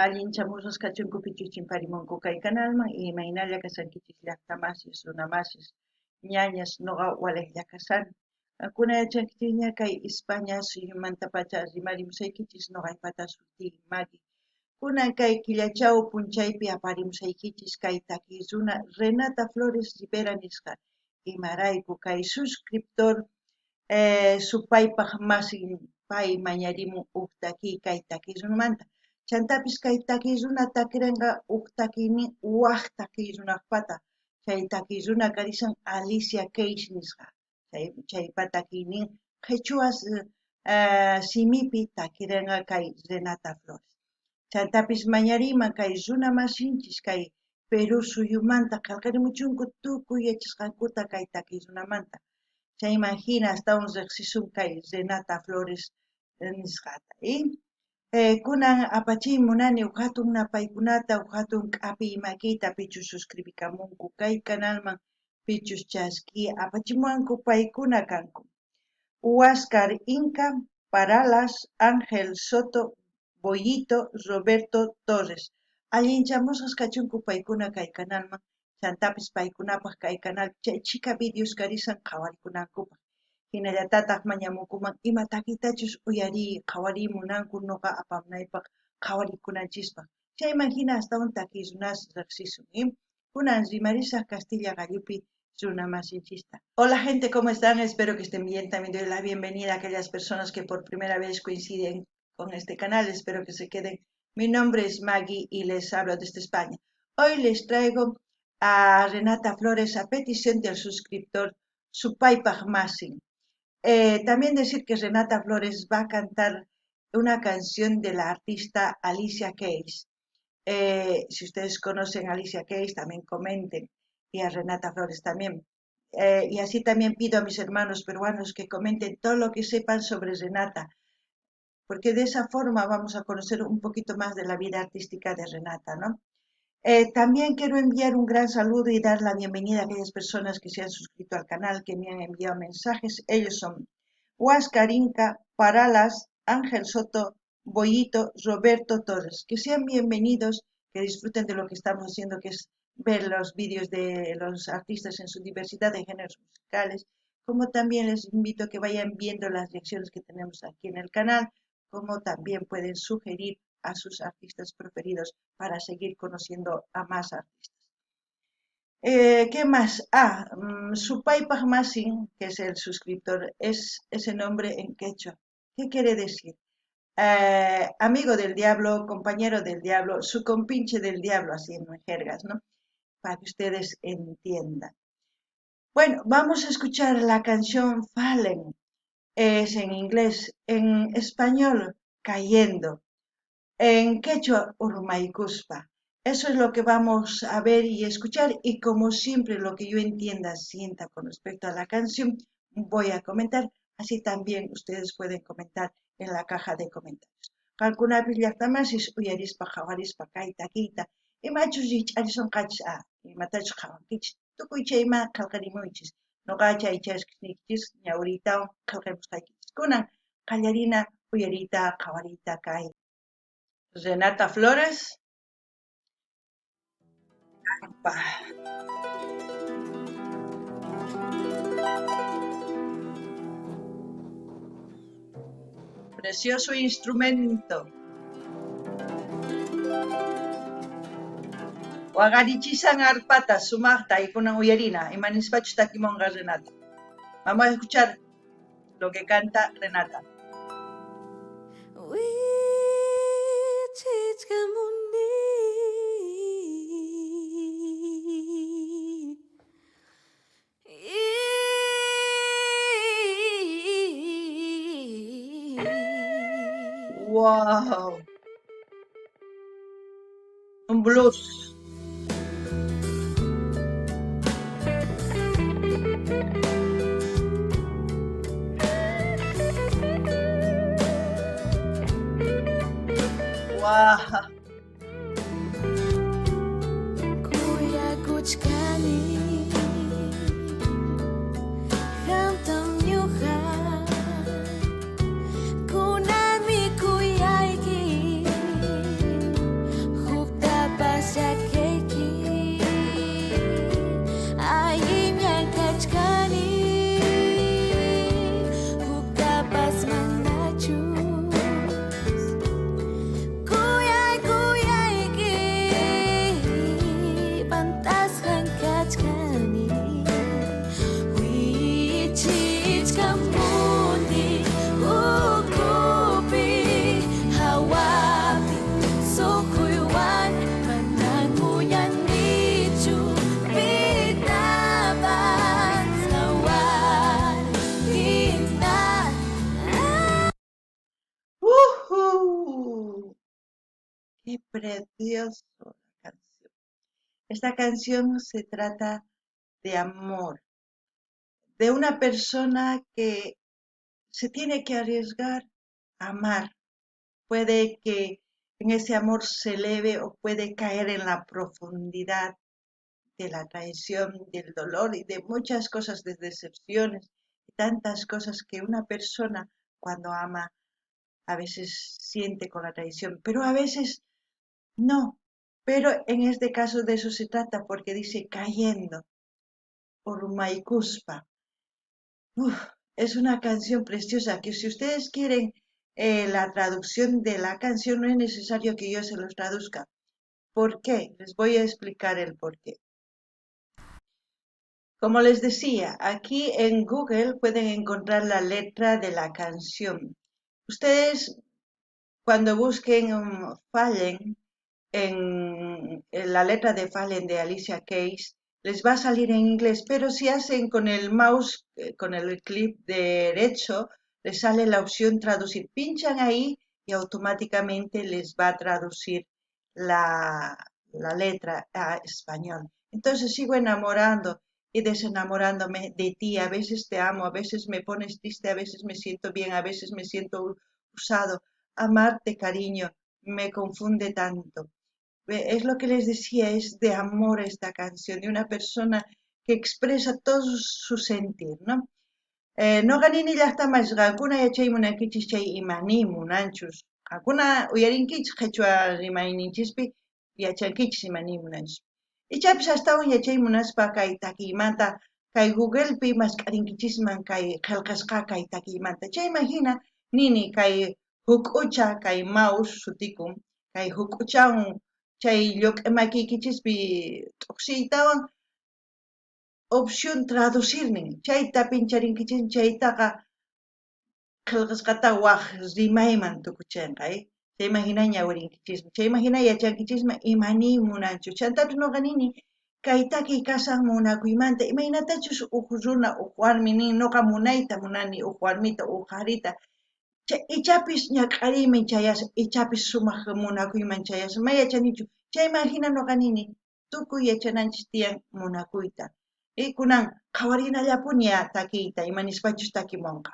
Allin chamusqaschunku pichus chimparimunku kay canalman imaynalla kasankichis llaqtamasis, runamasis, ñañas nuqa waliqlla kasani. Kunayachankichikña kay España suyumanta pacha rimarimusaykichis nuqaypata sutii Maggie. Kunan kay killachaw punchaypi aparimusaykichis kay takiy runa Renata Flores Rivera nisqa imarayku kay suscriptor supaypaq masin pay mañarimun huk takiy kay takiy runamanta. Chantapis kay takiy runa takirinqa huk takiynin waq takiy runaqpata. Chay takiy runa karisan Alicia Keys nisqa. Chaypa takiynin qhechuas simipi takirinqa kay Renata Flores. Chantapis mañariman kay runa masinchis kay Perú suyumanta qillqarimuchunku tukuy yachasqankuta kay takiy runamanta. Chay imagina hasta un reqsisun kay Renata Flores nisqata. Kunan apachin munani hatun napaykunata hatun k'api makita pichus suscribikamunku kay canalman pichus chaski apachimuanku paykuna kanku. Huáscar Inca, Paralas, Ángel Soto, Boyito, Roberto Torres. Allinchamusqas kachunku paykuna kay canalman chantapis paykunapaq kay canal chay chika videos karisan qhawarikunankupaq. Hinallatataq mañamukuman ima takitachus uyari qhawarimunanku nuqa apamunaypaq qhawarikunanchispas. Chayman hina hasta un takiy runas riqsisun. Kunan rimarisaq Castilla Gallupi runa masinchista. Hola gente, ¿cómo están? Espero que estén bien. También doy la bienvenida a aquellas personas que por primera vez coinciden con este canal. Espero que se queden. Mi nombre es Maggie y les hablo desde España. Hoy les traigo a Renata Flores a petición del suscriptor Supaypaq Masin. También decir que Renata Flores va a cantar una canción de la artista Alicia Keys. Si ustedes conocen a Alicia Keys, también comenten, y a Renata Flores también. Y así también pido a mis hermanos peruanos que comenten todo lo que sepan sobre Renata, porque de esa forma vamos a conocer un poquito más de la vida artística de Renata, ¿no? También quiero enviar un gran saludo y dar la bienvenida a aquellas personas que se han suscrito al canal, que me han enviado mensajes. Ellos son Huáscar Inca, Paralas, Ángel Soto, Boyito, Roberto Torres. Que sean bienvenidos, que disfruten de lo que estamos haciendo, que es ver los vídeos de los artistas en su diversidad de géneros musicales, como también les invito a que vayan viendo las reacciones que tenemos aquí en el canal, como también pueden sugerir a sus artistas preferidos para seguir conociendo a más artistas. ¿Qué más? Supaypaq Masin, que es el suscriptor, es ese nombre en quechua. ¿Qué quiere decir? Amigo del diablo, compañero del diablo, su compinche del diablo, así en jergas, ¿no? Para que ustedes entiendan. Bueno, vamos a escuchar la canción Fallen. Es en inglés, en español, cayendo. En quechua, Urmaikuspa. Eso es lo que vamos a ver y escuchar, y como siempre lo que yo entienda, sienta con respecto a la canción, voy a comentar, así también ustedes pueden comentar en la caja de comentarios. Qalkunapi llaqtamasis uyarispa qawarispa kayta kiyta imachus riqch'arison qach'a imatachus qawankichis tukuy chayma qillqarimunchis nuqacha aychasqnikichis ñawritawan qillqarimusqaykichis kunan qallarina uyarita qawarita kay Renata Flores. Precioso instrumento. Waqarichisan arpata sumaqta y kunan uyarina imanispachu takimonqa Renata. Vamos a escuchar lo que canta Renata. Wow. Un blues. Wow. Qué precioso la canción. Esta canción se trata de amor, de una persona que se tiene que arriesgar a amar. Puede que en ese amor se eleve o puede caer en la profundidad de la traición, del dolor y de muchas cosas, de decepciones, y tantas cosas que una persona cuando ama a veces siente con la traición, pero a veces no. Pero en este caso de eso se trata porque dice cayendo por Maikuspa. Uf, es una canción preciosa que si ustedes quieren la traducción de la canción no es necesario que yo se los traduzca. ¿Por qué? Les voy a explicar el por qué. Como les decía, aquí en Google pueden encontrar la letra de la canción. Ustedes cuando busquen Fallen en la letra de Fallen de Alicia Keys, les va a salir en inglés, pero si hacen con el mouse, con el clip derecho, les sale la opción traducir. Pinchan ahí y automáticamente les va a traducir la, la letra a español. Entonces sigo enamorando y desenamorándome de ti. A veces te amo, a veces me pones triste, a veces me siento bien, a veces me siento usado. Amarte, cariño, me confunde tanto. Es lo que les decía, es de amor esta canción, de una persona que expresa todo su sentir, ¿no? Noqanini llaqtamasqa kuna yachaymunankichispa chay imani munanchus. Qaqkuna uyarinkichis qhichwa rimayninchispi yachankichis imani munanchis. Ichapis astawan yachaymunaspa kay takiymanta kay Googlepi masq'arinkichisman kay qillqasqa kay takiymanta. Chayman hina nini kay huk ucha kay mouse sutikun kay huk uchawan chay lluq'imakiykichispi t'uqsiytawan opción traducirnin chayta pincharinkichis chaytaqa qillqasqata waq rimayman tukuchinqa chayman hina ñawirinkichismi chayman hina yachankichismi imani munanchu chantapis noqa nini kay takiy kashan munakuymanta imaynatachus huk runa huk warmi nin noqa munayta munani huk warmita huk qarita ichapis ñak'ariymi chayas ichapis sumaq munakuyman chayas ma yachanichu chayman hina noqa nini tukuy yachananchis tiyan munakuyta kunan qhawarinallapuña takiyta imanispachu takimunqa.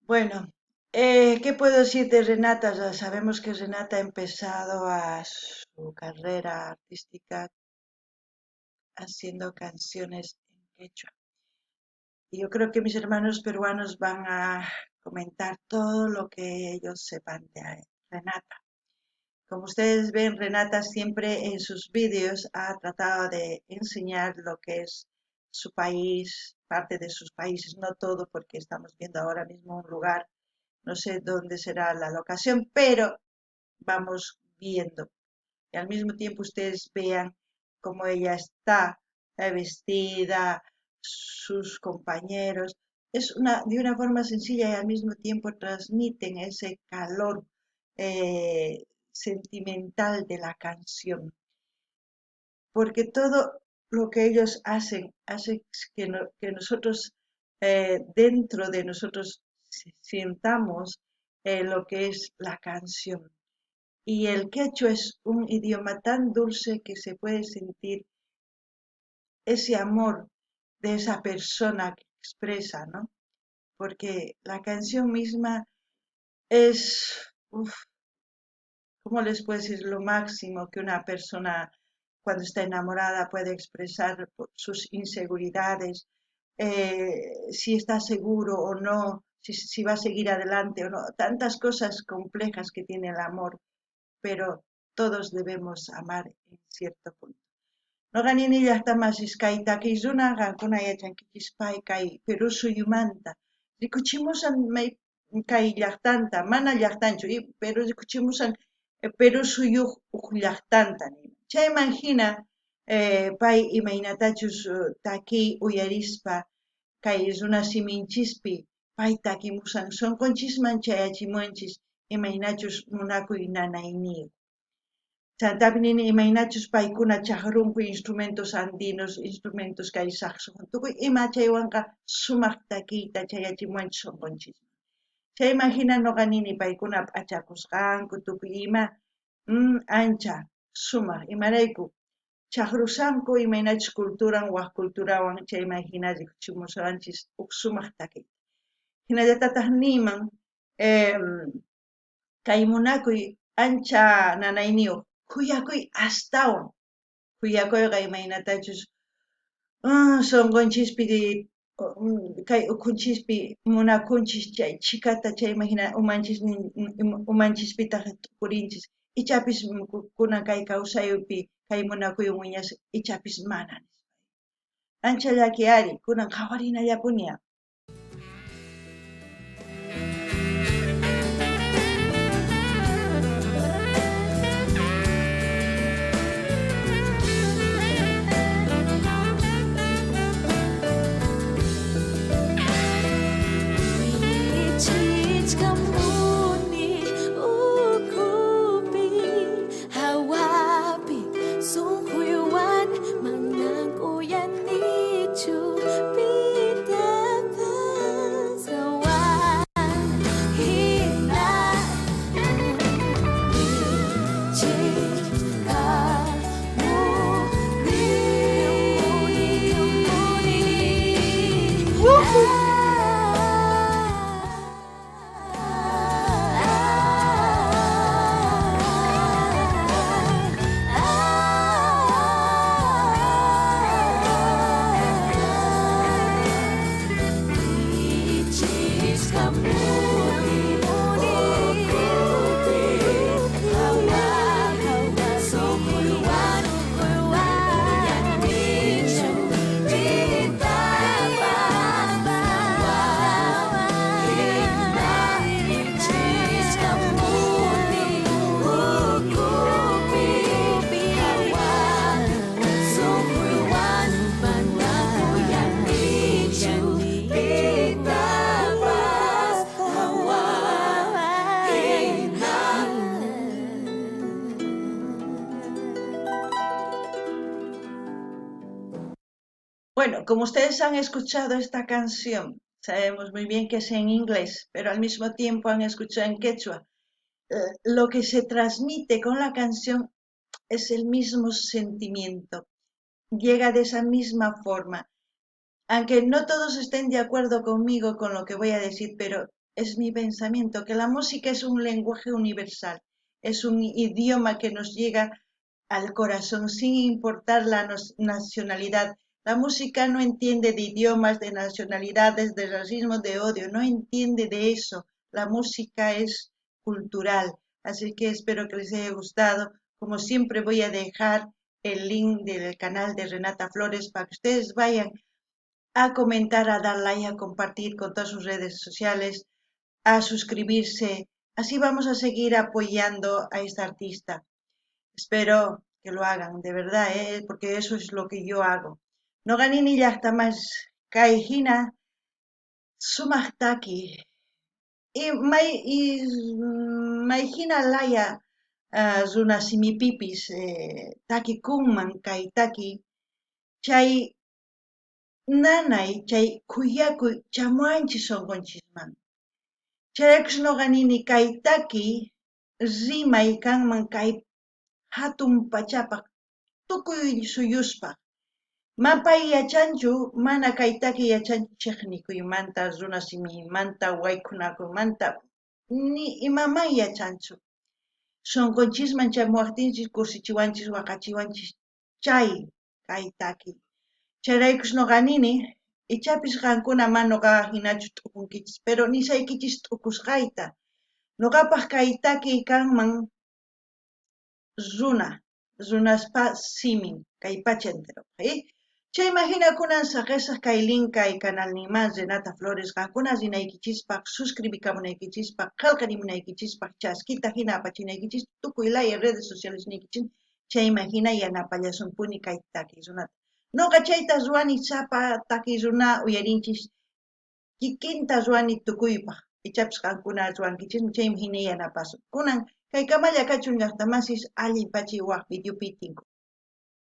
Bueno, ¿qué puedo decir de Renata? Ya sabemos que Renata ha empezado a su carrera artística haciendo canciones en quechua. Y yo creo que mis hermanos peruanos van a comentar todo lo que ellos sepan de Renata. Como ustedes ven, Renata siempre en sus vídeos ha tratado de enseñar lo que es su país, parte de sus países, no todo, porque estamos viendo ahora mismo un lugar, no sé dónde será la locación, pero vamos viendo. Y al mismo tiempo ustedes vean cómo ella está vestida, sus compañeros. Es de una forma sencilla y al mismo tiempo transmiten ese calor sentimental de la canción. Porque todo lo que ellos hacen hace que nosotros dentro de nosotros sintamos lo que es la canción. Y el quechua es un idioma tan dulce que se puede sentir ese amor de esa persona que expresa, ¿no? Porque la canción misma es, uf, ¿cómo les puedo decir? Lo máximo que una persona cuando está enamorada puede expresar sus inseguridades, si está seguro o no, si va a seguir adelante o no, tantas cosas complejas que tiene el amor, pero todos debemos amar en cierto punto. Noqanini llaqtamasis kay takiqkunaqa kunayachankichis kay Perú suyumanta rikuchimusan kay llaqtanta mana llaqtanchu pero rikuchimusan Perú suyuq huk llaqtanta nina. Chayman hina pay imaynatachus takiy uyarispa kay runa siminchispi pay takimusan sunqunchikman chayachimunchis imaynachus munakuy nanayniyuq. Chantapinini imaynachus paykuna chakrunku instrumentos andinos, instrumentos kay saxofon, tukuy ima chaywanqa sumaq takiyta chayachimunchis sunqunchis. Chayman hina ñuqa nini paykuna p'achakusqanku tukuy ima ancha sumaq imarayku chaqrusanku imaynachus culturan waq culturawan chayman hina rikuchimusunchis huk sumaq takiy. Hinallatataq niyman kay munakuy ancha nanayniyuq kuyakuy astawan kuyakuyqa imaynatachus sunqunchikpi kay ukunchikpi munakunchis chay chikata chayman hina umanchispita purinchis ichapis kunan kay kawsaypi kay munakuywan wiñas ichapis mana ancha llaki ari kunan qhawarinallapuña. Bueno, como ustedes han escuchado esta canción, sabemos muy bien que es en inglés, pero al mismo tiempo han escuchado en quechua. Lo que se transmite con la canción es el mismo sentimiento, llega de esa misma forma. Aunque no todos estén de acuerdo conmigo con lo que voy a decir, pero es mi pensamiento, que la música es un lenguaje universal, es un idioma que nos llega al corazón sin importar la nacionalidad. La música no entiende de idiomas, de nacionalidades, de racismo, de odio, no entiende de eso. La música es cultural, así que espero que les haya gustado. Como siempre voy a dejar el link del canal de Renata Flores para que ustedes vayan a comentar, a dar like, a compartir con todas sus redes sociales, a suscribirse. Así vamos a seguir apoyando a esta artista. Espero que lo hagan, de verdad, porque eso es lo que yo hago. No ganini llaqtamas kay hina sumaq taki. Y may hina laya runa simipipis taki kunman kay taki chay nanay chay kuyakuy chamuanchis sunqunchisman. Chayrakush noqa nini kay taki rimay kanman kay hatun pachapaq tukuy suyuspaq. Mapay yachanchu mana kaytaki yachanchu chiqnikuymanta runa simimanta waykunakumanta ni imaman yachanchu sunqunchikman chamuwaptinchik kursichiwanchik waqachiwanchik chay kaytaki chayraykush nuqa nini ichapis qankuna mana nuqaqa hinachu t'ukunkichis pero nisaykichis t'ukusqayta nuqapaq kaytaki kanman runaspa simin kay pacha enteropaq chayman hina kunan saqisaq kay link kay canalninman Renata Flores qankuna rinaykichispaq suscribikamunaykichispaq qillqarimunaykichispaq chaskita hina apachinaykichis tukuy laya redes sociales niykichin chayman hina yanapallasunkuni kay takiy runata nuqa chayta ruwani sapa takiy runa uyarinchis kikinta ruwani tukuypaq ichapis qankuna ruwankichismi chaymi hina yanapasun kunan kay Kamalla Kachun llaqta masis allin pachiy waq videopi tinku